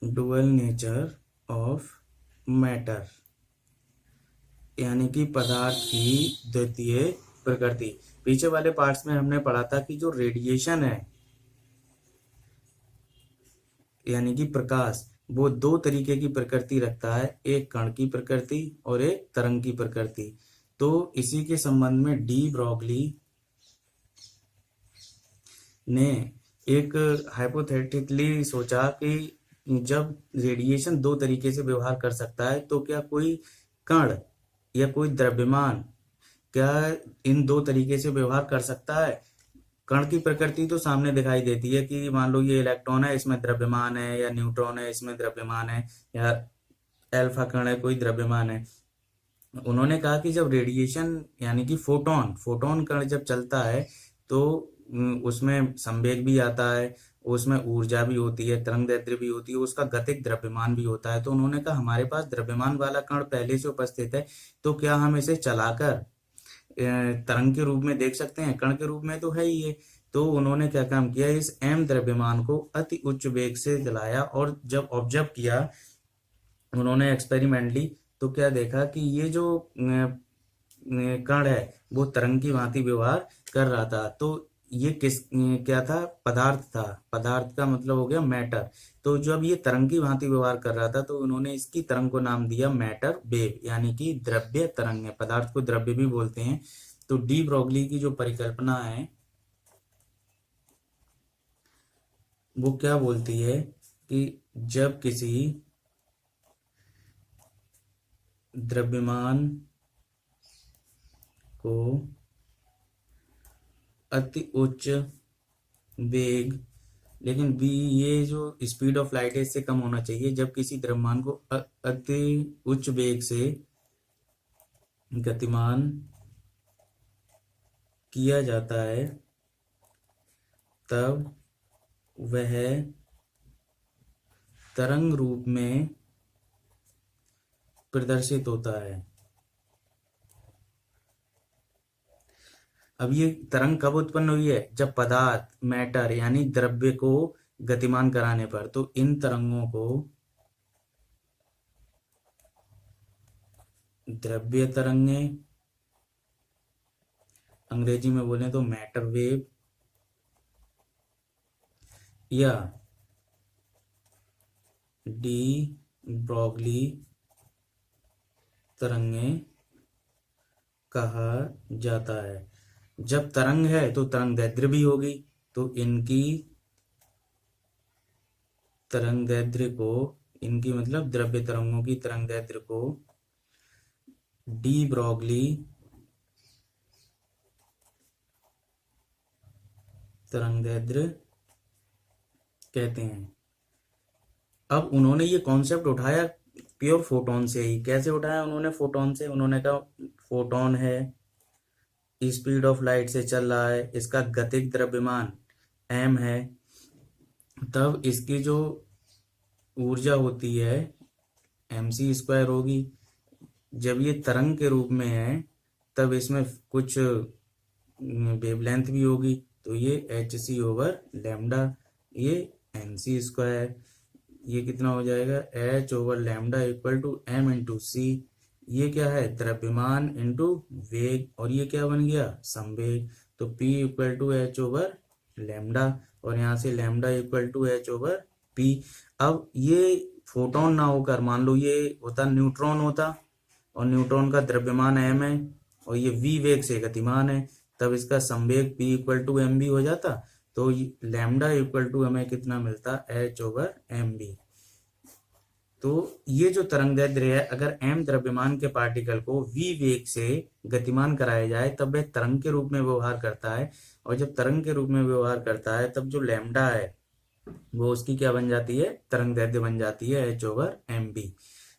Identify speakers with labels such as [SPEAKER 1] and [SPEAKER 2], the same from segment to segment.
[SPEAKER 1] Dual nature of matter, यानी कि पदार्थ की द्वितीय प्रकृति। पीछे वाले पार्ट्स में हमने पढ़ा था कि जो रेडिएशन है यानी कि प्रकाश, वो दो तरीके की प्रकृति रखता है, एक कण की प्रकृति और एक तरंग की प्रकृति। तो इसी के संबंध में डी ब्रॉगली ने एक हाइपोथेटिकली सोचा कि जब रेडिएशन दो तरीके से व्यवहार कर सकता है तो क्या कोई कण या कोई द्रव्यमान क्या इन दो तरीके से व्यवहार कर सकता है। कण की प्रकृति तो सामने दिखाई देती है कि मान लो ये इलेक्ट्रॉन है, इसमें द्रव्यमान है, या न्यूट्रॉन है, इसमें द्रव्यमान है, या अल्फा कण है, कोई द्रव्यमान है। उन्होंने कहा कि जब रेडिएशन यानी कि फोटोन फोटोन कण जब चलता है तो उसमें संवेग भी आता है, उसमें ऊर्जा भी होती है, तरंगदैर्ध्य भी होती है, उसका गतिक द्रव्यमान भी होता है। तो उन्होंने कहा हमारे पास द्रव्यमान वाला कण पहले से उपस्थित है, तो क्या हम इसे चलाकर तरंग के रूप में देख सकते हैं? कण के रूप में तो है ही ये। तो उन्होंने क्या काम किया, इस एम द्रव्यमान को अति उच्च वेग से जलाया और जब ऑब्जर्व किया उन्होंने एक्सपेरिमेंटली, तो क्या देखा कि ये जो कण है वो तरंग की भांति व्यवहार कर रहा था। तो ये क्या था? पदार्थ था। पदार्थ का मतलब हो गया मैटर। तो जब ये तरंग की भांति व्यवहार कर रहा था तो उन्होंने इसकी तरंग को नाम दिया मैटर वेव, यानी कि द्रव्य तरंग है। पदार्थ को द्रव्य भी बोलते हैं। तो डी ब्रॉगली की जो परिकल्पना है वो क्या बोलती है कि जब किसी द्रव्यमान को अति उच्च वेग, लेकिन v ये जो स्पीड ऑफ लाइट है इससे कम होना चाहिए, जब किसी द्रव्यमान को अति उच्च वेग से गतिमान किया जाता है तब वह तरंग रूप में प्रदर्शित होता है। अब ये तरंग कब उत्पन्न हुई है? जब पदार्थ मैटर यानी द्रव्य को गतिमान कराने पर। तो इन तरंगों को द्रव्य तरंगे, अंग्रेजी में बोले तो मैटर वेव, या डी ब्रॉगली तरंगे कहा जाता है। जब तरंग है तो तरंगदैर्ध्य भी होगी, तो इनकी तरंगदैर्ध्य को, इनकी मतलब द्रव्य तरंगों की तरंगदैर्ध्य को डी ब्रॉगली तरंगदैर्ध्य कहते हैं। अब उन्होंने ये कॉन्सेप्ट उठाया प्योर फोटोन से ही। कैसे उठाया उन्होंने? फोटोन से। उन्होंने कहा फोटोन है, स्पीड ऑफ लाइट से चल रहा है, इसका गतिक द्रव्यमान m है, तब इसकी जो ऊर्जा होती है mc² होगी। जब ये तरंग के रूप में है तब इसमें कुछ वेवलेंथ भी होगी, तो ये hc/λ, ये mc², ये कितना हो जाएगा h/λ equal to m into c. ये क्या है? द्रव्यमान इंटू वेग, और ये क्या बन गया? संवेग। तो p इक्वल टू h/λ, और यहाँ से लैम्डा इक्वल टू h/p। अब ये फोटोन ना होकर मान लो ये होता न्यूट्रॉन होता, और न्यूट्रॉन का द्रव्यमान m है और ये v वेग से गतिमान है, तब इसका संवेग p equal to m v हो जाता। तो लैम्डा इक्वल टू हमें कितना मिलता? h/mb। तो ये जो तरंगदैर्ध्य है, अगर m द्रव्यमान के पार्टिकल को v वेग से गतिमान कराया जाए तब वह तरंग के रूप में व्यवहार करता है, और जब तरंग के रूप में व्यवहार करता है तब जो लैम्डा है वो उसकी क्या बन जाती है? तरंगदैर्ध्य बन जाती है h/mb।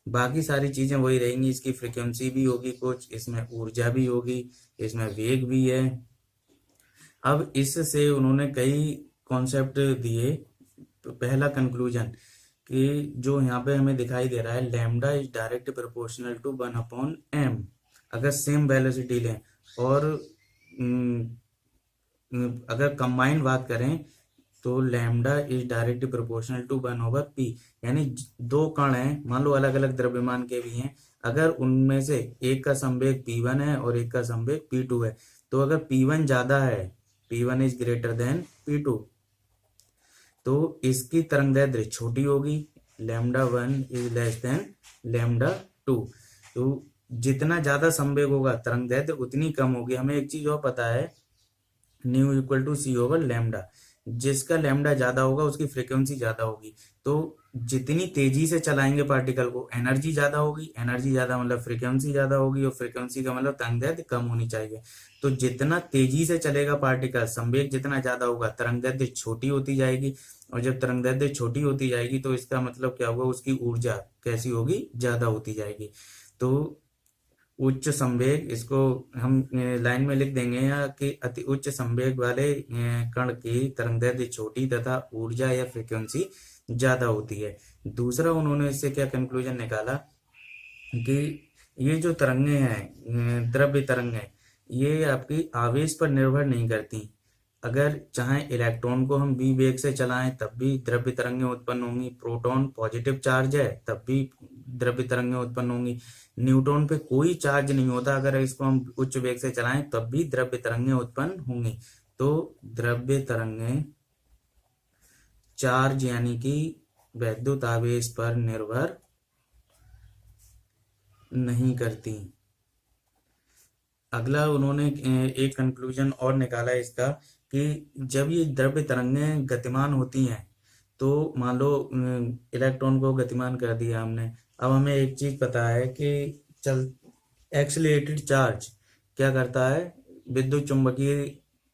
[SPEAKER 1] बाकी सारी चीजें वही रहेंगी, इसकी फ्रीक्वेंसी भी होगी कुछ, इसमें ऊर्जा भी होगी, इसमें वेग भी है। अब इससे उन्होंने कई कॉन्सेप्ट दिए। पहला कंक्लूजन कि जो यहाँ पे हमें दिखाई दे रहा है, lambda is direct proportional to 1/m। अगर सेम वेलोसिटी लें और अगर कंबाइंड बात करें तो lambda is directly proportional to 1/p। यानी दो कण हैं, मान लो अलग अलग द्रव्यमान के भी हैं, अगर उनमें से एक का संवेग p1 है और एक का संवेग p2 है, तो अगर p1 ज्यादा है, p1 is greater than p2, तो इसकी तरंगदैर्ध्य छोटी होगी, λ1 इज लेस देन λ2। तो जितना ज्यादा संवेग होगा तरंगदैर्ध्य उतनी कम होगी। हमें एक चीज और पता है, nu equal to c over lambda. जिसका लैम्डा ज्यादा होगा उसकी फ्रीक्वेंसी ज्यादा होगी। तो जितनी तेजी से चलाएंगे पार्टिकल को, एनर्जी ज्यादा होगी, एनर्जी ज्यादा मतलब फ्रीक्वेंसी ज्यादा होगी, और फ्रीक्वेंसी का मतलब तरंगदैर्ध्य कम होनी चाहिए। तो जितना तेजी से चलेगा पार्टिकल, संवेग जितना ज्यादा होगा, तरंगदैर्ध्य छोटी होती जाएगी, और जब तरंगदैर्ध्य छोटी होती जाएगी तो इसका मतलब क्या होगा, उसकी ऊर्जा कैसी होगी, ज्यादा होती जाएगी। तो उच्च संवेग, इसको हम लाइन में लिख देंगे या कि अति उच्च संवेग वाले कण की तरंगदैर्ध्य छोटी तथा ऊर्जा या फ्रीक्वेंसी ज्यादा होती है। दूसरा उन्होंने इससे क्या कंक्लूजन निकाला कि ये जो तरंगे हैं, द्रव्य तरंगे, ये आपकी आवेश पर निर्भर नहीं करती। अगर चाहे इलेक्ट्रॉन को हम v वेग से चलाएं तब भी द्रव्य तरंगें उत्पन्न होंगी, प्रोटॉन पॉजिटिव चार्ज है तब भी द्रव्य तरंगें उत्पन्न होंगी, न्यूट्रॉन पे कोई चार्ज नहीं होता, अगर इसको हम उच्च वेग से चलाएं तब भी द्रव्य तरंगें उत्पन्न होंगी। तो द्रव्य तरंगें चार्ज यानी कि वैद्युत आवेश पर निर्भर नहीं करती। अगला उन्होंने एक कंक्लूजन और निकाला इसका कि जब ये द्रव्य तरंगें गतिमान होती हैं, तो मान लो इलेक्ट्रॉन को गतिमान कर दिया हमने, अब हमें एक चीज पता है कि चल एक्सीलरेटेड चार्ज क्या करता है, विद्युत चुंबकीय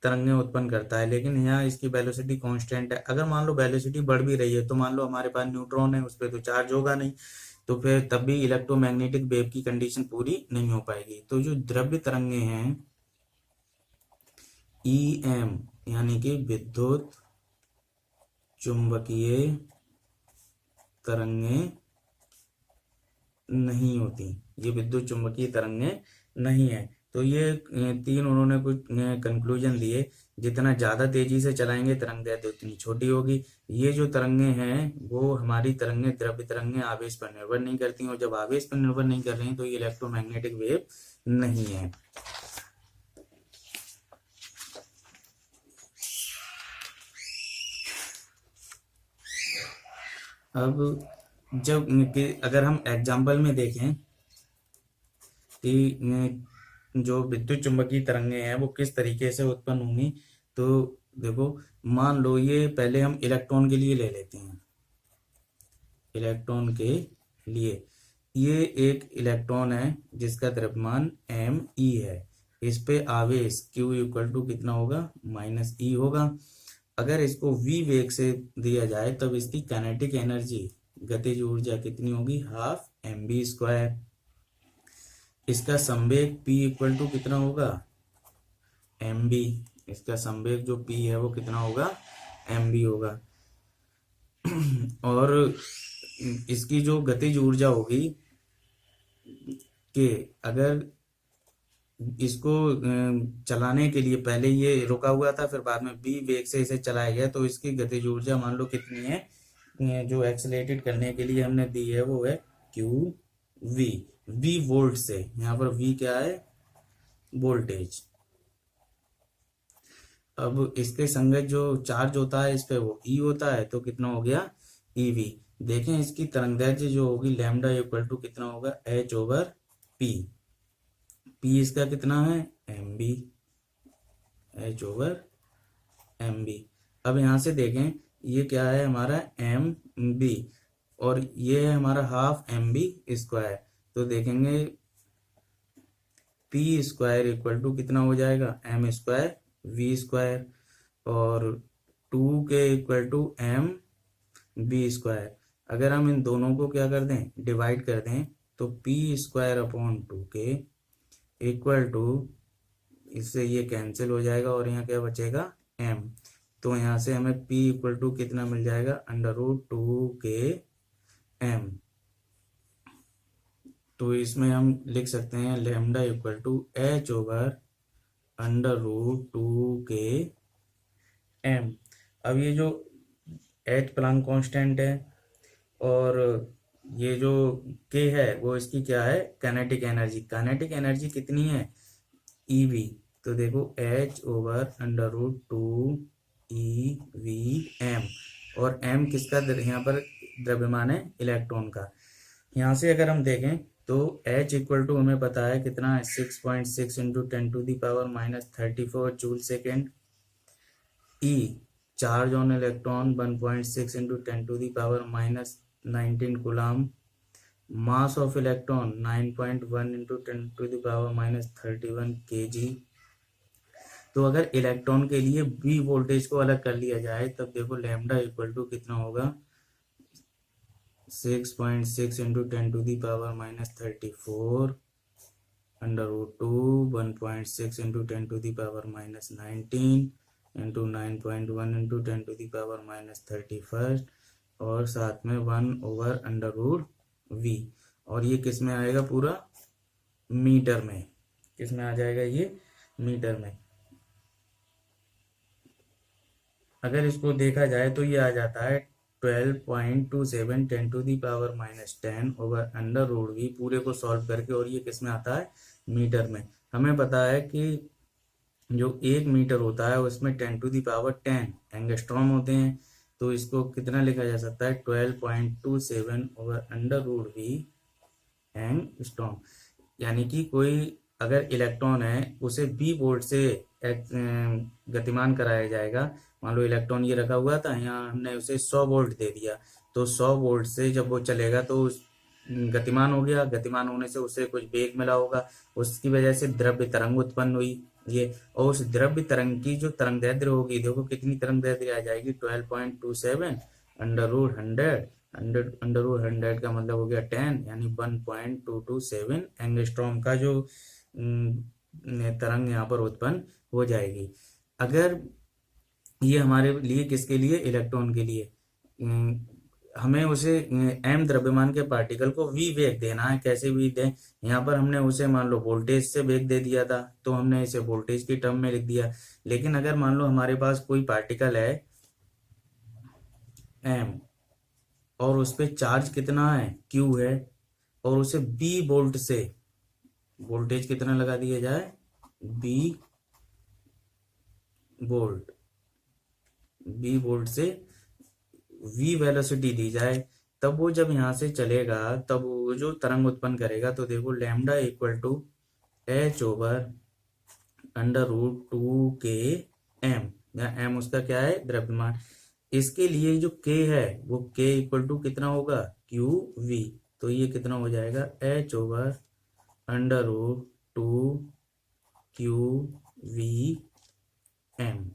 [SPEAKER 1] तरंगें उत्पन्न करता है, लेकिन यहाँ इसकी वेलोसिटी कांस्टेंट है। अगर मान लो वेलोसिटी बढ़ भी रही है, तो मान लो हमारे पास न्यूट्रॉन है, उस पर तो चार्ज होगा नहीं, तो फिर तब भी इलेक्ट्रोमैग्नेटिक वेव की कंडीशन पूरी नहीं हो पाएगी। तो जो द्रव्य तरंगे हैं EM यानी कि विद्युत चुंबकीय तरंगे नहीं होती, ये विद्युत चुंबकीय तरंगे नहीं है। तो ये तीन उन्होंने कुछ कंक्लूजन दिए, जितना ज्यादा तेजी से चलाएंगे तरंगदैर्ध्य उतनी छोटी होगी। ये जो तरंगे हैं वो हमारी तरंगे, द्रव्य तरंगे आवेश पर निर्भर नहीं करती, और जब आवेश पर निर्भर नहीं कर रही तो ये इलेक्ट्रोमैग्नेटिक वेव नहीं है। अब जब अगर हम एग्जाम्पल में देखें कि जो विद्युत चुंबकीय तरंगे हैं वो किस तरीके से उत्पन्न होंगी, तो देखो, मान लो ये पहले हम इलेक्ट्रॉन के लिए ले लेते हैं। इलेक्ट्रॉन के लिए ये एक इलेक्ट्रॉन है जिसका द्रव्यमान me है, इस पे आवेश q इक्वल टू कितना होगा, -e होगा। अगर इसको v वेग से दिया जाए तब इसकी काइनेटिक एनर्जी, गतिज ऊर्जा कितनी होगी, ½mv²। इसका संवेग p इक्वल टू कितना होगा, mv। इसका संवेग जो p है वो कितना होगा, mv होगा। और इसकी जो गतिज ऊर्जा होगी कि अगर इसको चलाने के लिए पहले ये रुका हुआ था, फिर बाद में v वेग से इसे चलाया गया, तो इसकी गतिज ऊर्जा मान लो कितनी है, जो एक्सेलरेटेड करने के लिए हमने दी है वो है qv, v वोल्ट से, यहाँ पर v क्या है, वोल्टेज। अब इसके संगत जो चार्ज होता है इस पे वो E होता है, तो कितना हो गया, EV। देखें इसकी तरंगदैर्ध्य जो होगी लैम्डा इक्वल टू कितना होगा, h/p। p इसका कितना है, mb, h/mb। अब यहाँ से देखें ये क्या है हमारा mb, और ये है हमारा ½ mv²। तो देखेंगे p² इक्वल टू कितना हो जाएगा, m² v², और 2 के इक्वल टू mv²। अगर हम इन दोनों को क्या कर दें, डिवाइड कर दें, तो p²/2k इक्वल टू, इससे ये कैंसिल हो जाएगा और यहाँ क्या बचेगा, m। तो यहाँ से हमें p इक्वल टू कितना मिल जाएगा, √2km। तो इसमें हम लिख सकते हैं लैम्डा इक्वल टू h/√2km। अब ये जो एच प्लांक कांस्टेंट है और ये जो के है वो इसकी क्या है, काइनेटिक एनर्जी। काइनेटिक एनर्जी कितनी है, ईवी। तो देखो h over under root two e v m, और एम किसका यहाँ पर द्रव्यमान है, इलेक्ट्रॉन का। यहाँ से अगर हम देखें तो H इक्वल टू हमें पता है कितना है, 6.6 into 10⁻⁻34 joule second. E charge on electron 1.6 into 10⁻⁻19 coulomb. Mass of electron 9.1 into 10⁻31 kg। तो अगर इलेक्ट्रॉन के लिए बी वोल्टेज को अलग कर लिया जाए तब देखो लैम्डा इक्वल टू कितना होगा, 6.6 into 10⁻⁻34 under root two 1.6 into 10⁻⁻19 into 9.1 into 10⁻31 और साथ में 1 ओवर अंडर रूट वी। और ये किस में आएगा, पूरा मीटर में। किस में आ जाएगा, ये मीटर में। अगर इसको देखा जाए तो ये आ जाता है 12.27 10⁻⁻10 ओवर अंडर रूट वी, पूरे को सॉल्व करके। और ये किस में आता है, मीटर में। हमें पता है कि जो 1 मीटर होता है उसमें 10⁻10 एंगस्ट्रॉम होते हैं। तो इसको कितना लिखा जा सकता है, 12.27 over under root v angstrom. यानी कि कोई अगर इलेक्ट्रॉन है उसे बी वोल्ट से गतिमान कराया जाएगा। मान लो इलेक्ट्रॉन ये रखा हुआ था, यहाँ हमने उसे 100 वोल्ट दे दिया, तो 100 वोल्ट से जब वो चलेगा तो गतिमान हो गया। गतिमान होने से उसे कुछ वेग मिला होगा, उसकी वजह से द्रव्य तरंग उत्पन्न हुई ये। और उस द्रव्य तरंग की जो तरंग दैर्ध्य होगी, देखो कितनी तरंग दैर्ध्य आ जाएगी, 12.27 अंडर रूट 100। अंडर रूट 100 का मतलब हो गया 10, यानी 1.227 एंगस्ट्रॉम का जो तरंग यहाँ पर उत्पन्न हो जाएगी। अगर ये हमारे लिए किसके लिए, इलेक्ट्रॉन के लिए, हमें उसे एम द्रव्यमान के पार्टिकल को वी वेग देना है। कैसे वी दें, यहाँ पर हमने उसे मान लो वोल्टेज से वेग दे दिया था, तो हमने इसे वोल्टेज की टर्म में लिख दिया। लेकिन अगर मान लो हमारे पास कोई पार्टिकल है एम और उस पर चार्ज कितना है, क्यू है, और उसे बी वोल्ट से वोल्टेज कितना लगा दिया जाए, बी वोल्ट से वी वेलोसिटी दी जाए, तब वो जब यहाँ से चलेगा तब वो जो तरंग उत्पन्न करेगा। तो देखो lambda equal to h over under root 2km, या एम उसका क्या है, द्रव्यमान। इसके लिए जो k है वो k इक्वल टू कितना होगा, क्यू वी। तो ये कितना हो जाएगा, H over under root 2qvm।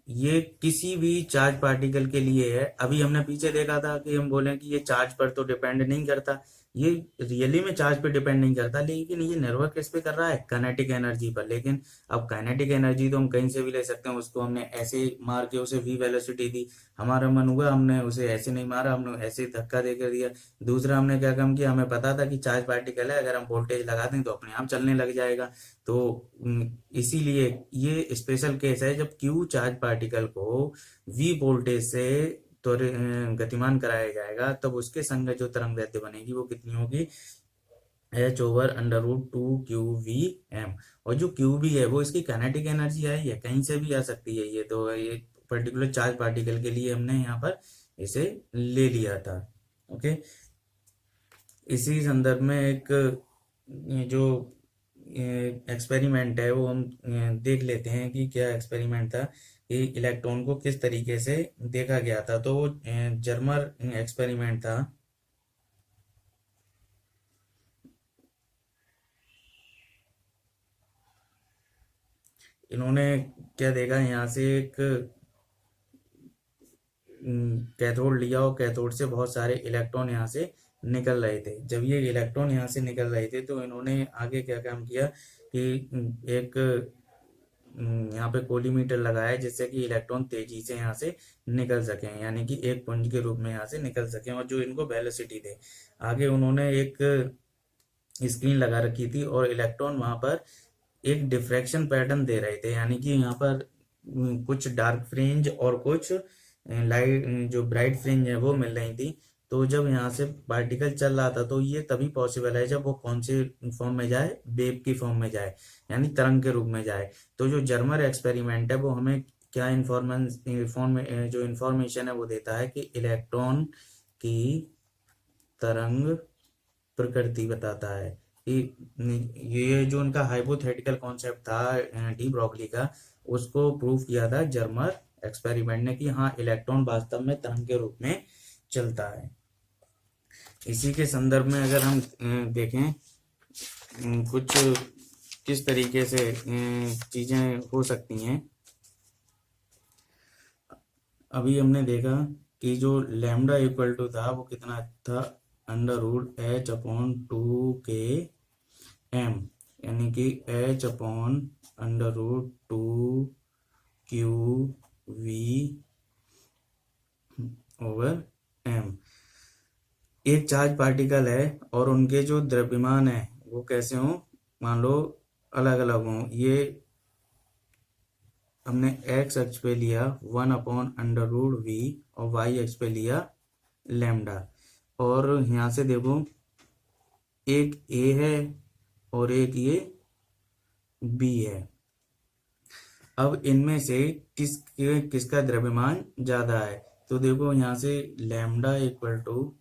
[SPEAKER 1] ये किसी भी चार्ज पार्टिकल के लिए है। अभी हमने पीछे देखा था कि हम बोले कि ये चार्ज पर तो डिपेंड नहीं करता, ये रियली में चार्ज पे डिपेंड नहीं करता, लेकिन ये निर्भर किस पे कर रहा है, काइनेटिक एनर्जी पर। लेकिन अब काइनेटिक एनर्जी तो हम कहीं से भी ले सकते हैं, उसको हमने ऐसे मार के उसे वी वेलोसिटी दी, हमारा मन हुआ हमने उसे ऐसे नहीं मारा, हमने ऐसे धक्का देकर दिया। दूसरा हमने क्या काम किया, हमें पता था कि चार्ज पार्टिकल है, अगर हम वोल्टेज लगा दें तो अपने आप चलने लग जाएगा। तो इसीलिए ये स्पेशल केस है जब क्यू चार्ज पार्टिकल को वी वोल्टेज से तो गतिमान कराया जाएगा, तब उसके संग जो तरंग दैर्ध्य बनेगी वो कितनी होगी, H over under root 2qvm। और जो क्यू भी है वो इसकी काइनेटिक एनर्जी आई है, कहीं से भी आ सकती है ये। तो ये पर्टिकुलर चार्ज पार्टिकल के लिए हमने यहाँ पर इसे ले लिया था। ओके, इसी संदर्भ में एक जो एक्सपेरिमेंट है वो हम देख लेते हैं कि क्या एक्सपेरिमेंट था, कि इलेक्ट्रॉन को किस तरीके से देखा गया था। तो वो जर्मर एक्सपेरिमेंट था। इन्होंने क्या देखा, यहाँ से एक कैथोड लिया और कैथोड से बहुत सारे इलेक्ट्रॉन यहाँ से निकल रहे थे। जब ये इलेक्ट्रॉन यहाँ से निकल रहे थे तो इन्होंने आगे क्या काम किया कि एक यहाँ पे कोलीमीटर लगाया, जिससे कि इलेक्ट्रॉन तेजी से यहाँ से निकल सके, यानी कि एक पुंज के रूप में यहाँ से निकल सके, और जो इनको वेलोसिटी दे। आगे उन्होंने एक स्क्रीन लगा रखी थी और इलेक्ट्रॉन वहां पर एक डिफ्रैक्शन पैटर्न दे रहे थे, यानी कि यहाँ पर कुछ डार्क फ्रिंज और कुछ लाइट, जो ब्राइट फ्रिंज है वो मिल रही थी। तो जब यहाँ से पार्टिकल चल रहा था तो ये तभी पॉसिबल है जब वो कौन से फॉर्म में जाए, वेव की फॉर्म में जाए, यानी तरंग के रूप में जाए। तो जो जर्मर एक्सपेरिमेंट है वो हमें क्या जो इंफॉर्मेशन है वो देता है कि इलेक्ट्रॉन की तरंग प्रकृति बताता है कि ये जो उनका हाइपोथेटिकल कॉन्सेप्ट था डी ब्रॉगली का, उसको प्रूव किया था जर्मर एक्सपेरिमेंट ने कि हाँ इलेक्ट्रॉन वास्तव में तरंग के रूप में चलता है। इसी के संदर्भ में अगर हम देखें कुछ किस तरीके से चीजें हो सकती हैं। अभी हमने देखा कि जो लैम्डा इक्वल टू था वो कितना था, √h/2k_m, यानी कि h/√2qv/m। एक चार्ज पार्टिकल है और उनके जो द्रव्यमान है वो कैसे हों, मान लो अलग अलग हों। ये हमने x अक्ष पे लिया 1/√v और y अक्ष पे लिया लैम्डा, और यहाँ से देखो एक a है और एक ये b है। अब इनमें से किसका द्रव्यमान ज्यादा है, तो देखो यहाँ से lambda equal to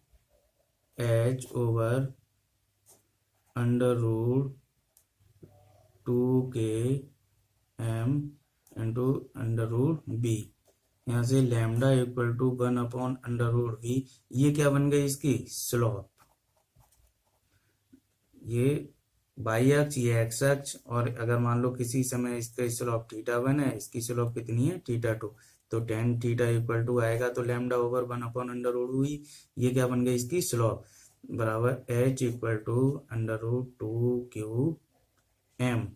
[SPEAKER 1] h/√2k_m into √b। यहाँ से लैम्डा इक्वल टू 1/√v, ये क्या बन गई इसकी स्लोप, ये बाई अक्ष ये एक्स अक्ष, और अगर मान लो किसी समय इसका स्लोप θ1 है, इसकी स्लोप कितनी है θ2, तो tan θ इक्वल टू आएगा तो लैम्डा ओवर 1/√v, ये क्या बन गई इसकी स्लोप, बराबर h equal to √2qm,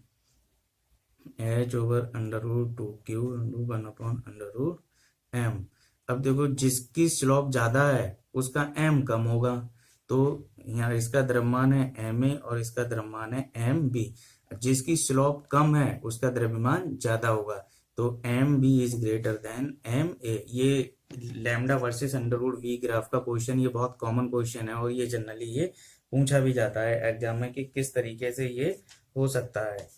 [SPEAKER 1] h/√2q/1/√m। अब देखो जिसकी स्लोप ज्यादा है उसका m कम होगा, तो यहाँ इसका द्रव्यमान है ma और इसका द्रव्यमान है mb। जिसकी स्लोप कम है उसका द्रव्यमान ज्यादा होगा, तो mb is greater than ma। ये लैम्डा वर्सेस √v ग्राफ का क्वेश्चन, ये बहुत कॉमन क्वेश्चन है और ये जनरली ये पूछा भी जाता है एग्जाम में कि किस तरीके से ये हो सकता है।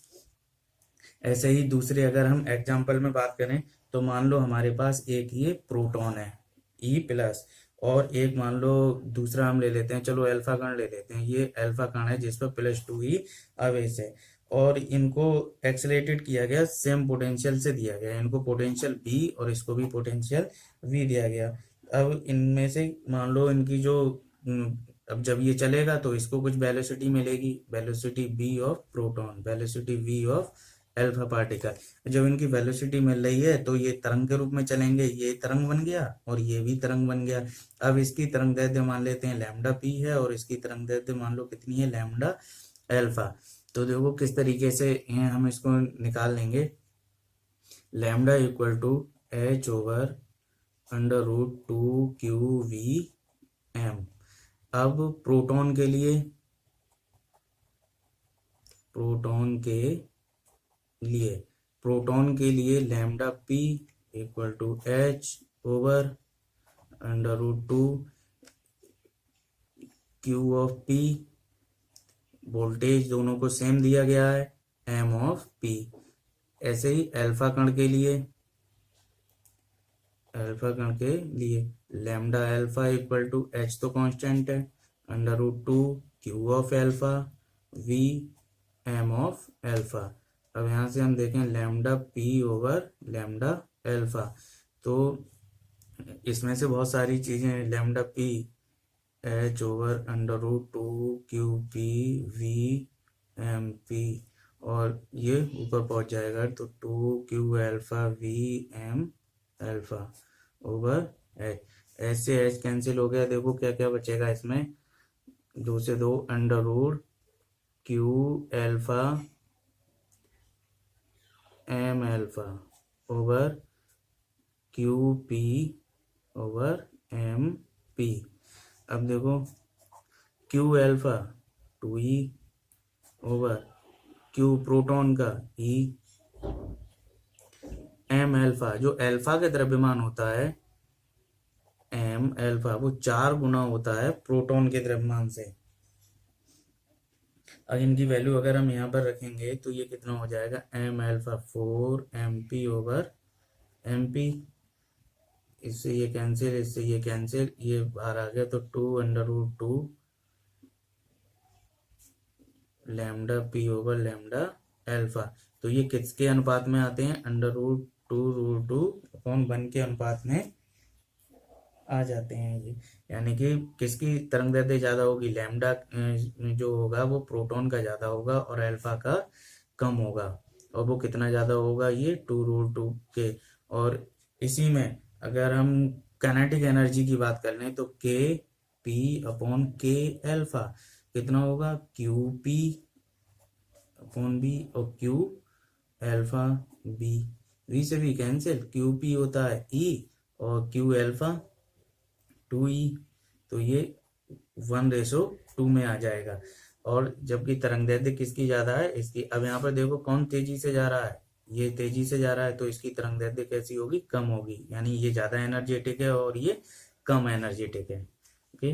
[SPEAKER 1] ऐसे ही दूसरे अगर हम एग्जाम्पल में बात करें तो मान लो हमारे पास एक ये प्रोटॉन है E+, और एक मान लो दूसरा हम ले लेते हैं, चलो अल्फा कण ले लेते हैं। ये अल्फा कण है जिस पर +2e आवेश है, और इनको एक्सेलेरेटेड किया गया सेम पोटेंशियल से दिया गया, इनको पोटेंशियल B और इसको भी पोटेंशियल V दिया गया। अब इनमें से मान लो इनकी जो अब जब ये चलेगा तो इसको कुछ वेलोसिटी मिलेगी, velocity B of proton, velocity V of alpha particle. जब इनकी वेलोसिटी मिल रही है तो ये तरंग के रूप में चलेंगे, ये तरंग बन गया और ये भी तरंग बन गया। अब इसकी तरंग दैर्ध्य मान लेते हैं लैम्डा p है और इसकी तरंग दैर्ध्य मान लो कितनी है लैम्डा अल्फा। तो देखो किस तरीके से हम इसको निकाल लेंगे, लैम्डा इक्वल टू h/√2qvm। अब प्रोटॉन के लिए lambda p equal to h/√2q of p, voltage दोनों को सेम दिया गया है m ऑफ p। ऐसे ही अल्फा कण के लिए lambda alpha equal to h तो कांस्टेंट है, √2q of alpha v m of alpha. अब यहाँ से हम देखें lambda p over lambda alpha, तो इसमें से बहुत सारी चीजें, लैम्डा p h/√2qp_v_m_p, और ये ऊपर पहुंच जाएगा तो 2q_α_v_m_α ओवर h। ऐसे h कैंसिल हो गया, देखो क्या क्या बचेगा इसमें, 2 से 2 √q_m∞ ओवर qp/mp। अब देखो q∞ 2e over q proton का e, एम एल्फा, जो एल्फा के द्रव्यमान होता है एम एल्फा, वो 4 गुना होता है प्रोटॉन के द्रव्यमान से। अब इनकी वैल्यू अगर हम यहाँ पर रखेंगे तो ये कितना हो जाएगा, एम एल्फा 4 mp/mp, इससे ये कैंसिल, इससे ये कैंसिल, ये बाहर आ गया, तो 2√2 λp/λ एल्फा। तो ये किसके अनुपात में आते हैं, √2√2/1 के अनुपात में आ जाते हैं ये। यानी कि किसकी तरंग दैर्ध्य ज्यादा होगी, लैम्डा जो होगा वो प्रोटॉन का ज्यादा होगा और अल्फा का कम होगा। और वो कितना ज्यादा होगा, ये 2√2 के। और इसी में अगर हम काइनेटिक एनर्जी की बात कर लें तो Kp/K अल्फा कितना होगा, Qp/B और Q अल्फा बी, वी से भी कैंसिल, Qp होता है E और Q अल्फा 2E, तो ये 1:2 में आ जाएगा। और जबकि तरंग दैर्ध्य किसकी ज्यादा है, इसकी। अब यहाँ पर देखो कौन तेजी से जा रहा है, ये तेजी से जा रहा है, तो इसकी तरंग दैर्ध्य कैसी होगी, कम होगी। यानी ये ज्यादा एनर्जेटिक है और ये कम एनर्जेटिक है। ओके।